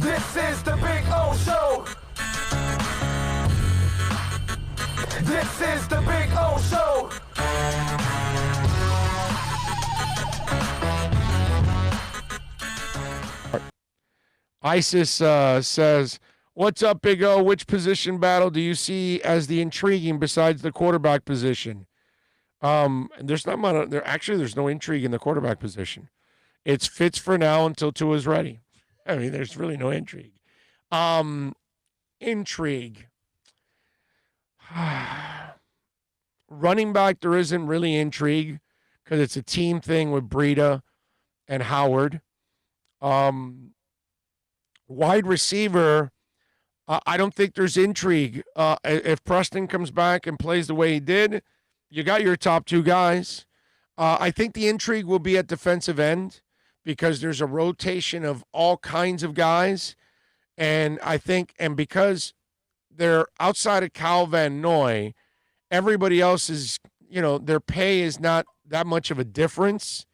This is the Big O Show. This is the Big O Show. ISIS says, what's up, Big O? Which position battle do you see as the intriguing besides the quarterback position? There's no intrigue in the quarterback position. It's Fitz for now until Tua's ready. I mean, there's really no intrigue. Intrigue. Running back, there isn't really intrigue because it's a team thing with Breida and Howard. Wide receiver, I don't think there's intrigue. If Preston comes back and plays the way he did, you got your top two guys. I think the intrigue will be at defensive end because there's a rotation of all kinds of guys. And because they're outside of Cal Van Noy, everybody else is, their pay is not that much of a difference.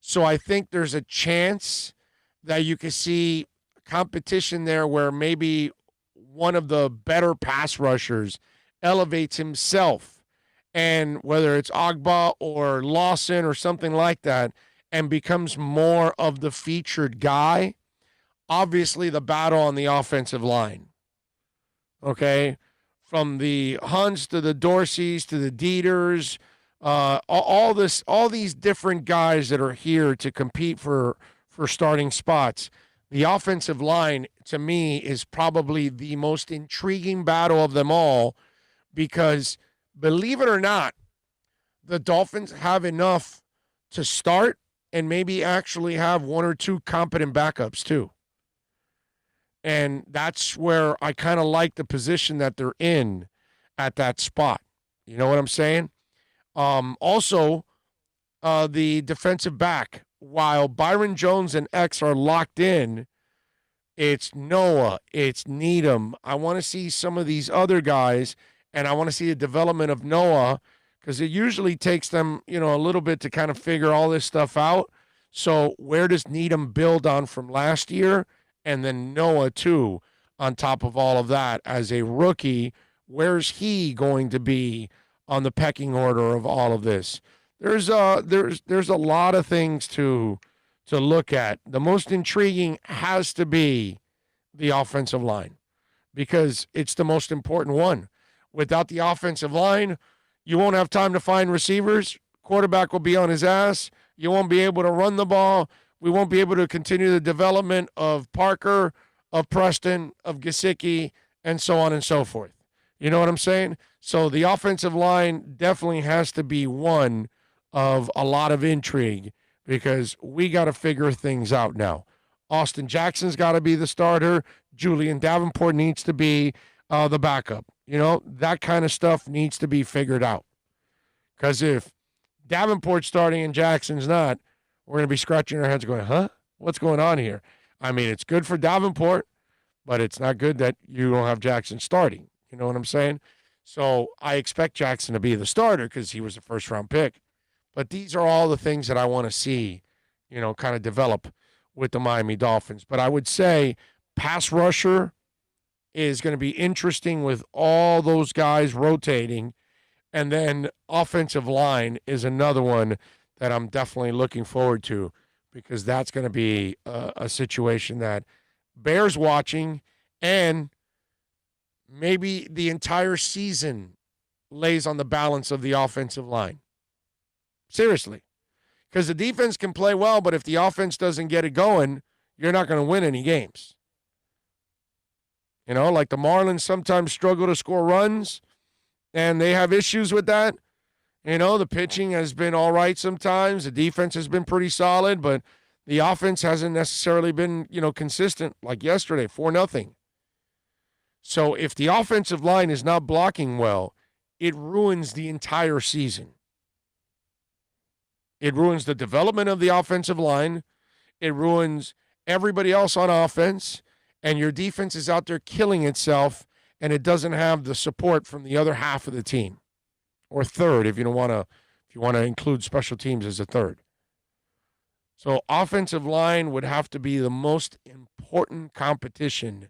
So I think there's a chance that you can see competition there where maybe one of the better pass rushers elevates himself, and whether it's Agba or Lawson or something like that, and becomes more of the featured guy. Obviously, the battle on the offensive line. Okay? From the Hunts to the Dorseys to the Dieters, all these different guys that are here to compete for starting spots. The offensive line, to me, is probably the most intriguing battle of them all because, believe it or not, the Dolphins have enough to start and maybe actually have one or two competent backups too. And that's where I kind of like the position that they're in at that spot. You know what I'm saying? Also, the defensive back, while Byron Jones and X are locked in, it's Noah, it's Needham. I want to see some of these other guys, and I want to see the development of Noah because it usually takes them, a little bit to kind of figure all this stuff out. So where does Needham build on from last year? And then Noah, too, on top of all of that. As a rookie, where's he going to be on the pecking order of all of this? There's a lot of things to look at. The most intriguing has to be the offensive line because it's the most important one. Without the offensive line, you won't have time to find receivers. Quarterback will be on his ass. You won't be able to run the ball. We won't be able to continue the development of Parker, of Preston, of Gesicki, and so on and so forth. You know what I'm saying? So the offensive line definitely has to be one of a lot of intrigue because we got to figure things out now. Austin Jackson's got to be the starter. Julian Davenport needs to be the backup. That kind of stuff needs to be figured out. Because if Davenport's starting and Jackson's not, we're going to be scratching our heads going, huh? What's going on here? I mean, it's good for Davenport, but it's not good that you don't have Jackson starting. You know what I'm saying? So I expect Jackson to be the starter because he was a first-round pick. But these are all the things that I want to see, kind of develop with the Miami Dolphins. But I would say pass rusher is going to be interesting with all those guys rotating. And then offensive line is another one that I'm definitely looking forward to because that's going to be a situation that bears watching, and maybe the entire season lays on the balance of the offensive line. Seriously. Because the defense can play well, but if the offense doesn't get it going, you're not going to win any games. Like the Marlins sometimes struggle to score runs, and they have issues with that. The pitching has been all right sometimes. The defense has been pretty solid, but the offense hasn't necessarily been, consistent like yesterday, 4-0. So if the offensive line is not blocking well, it ruins the entire season. It ruins the development of the offensive line. It ruins everybody else on offense, and your defense is out there killing itself, and it doesn't have the support from the other half of the team. Or third, if you want to include special teams as a third. So offensive line would have to be the most important important competition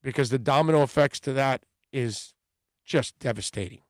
because the domino effects to that is just devastating.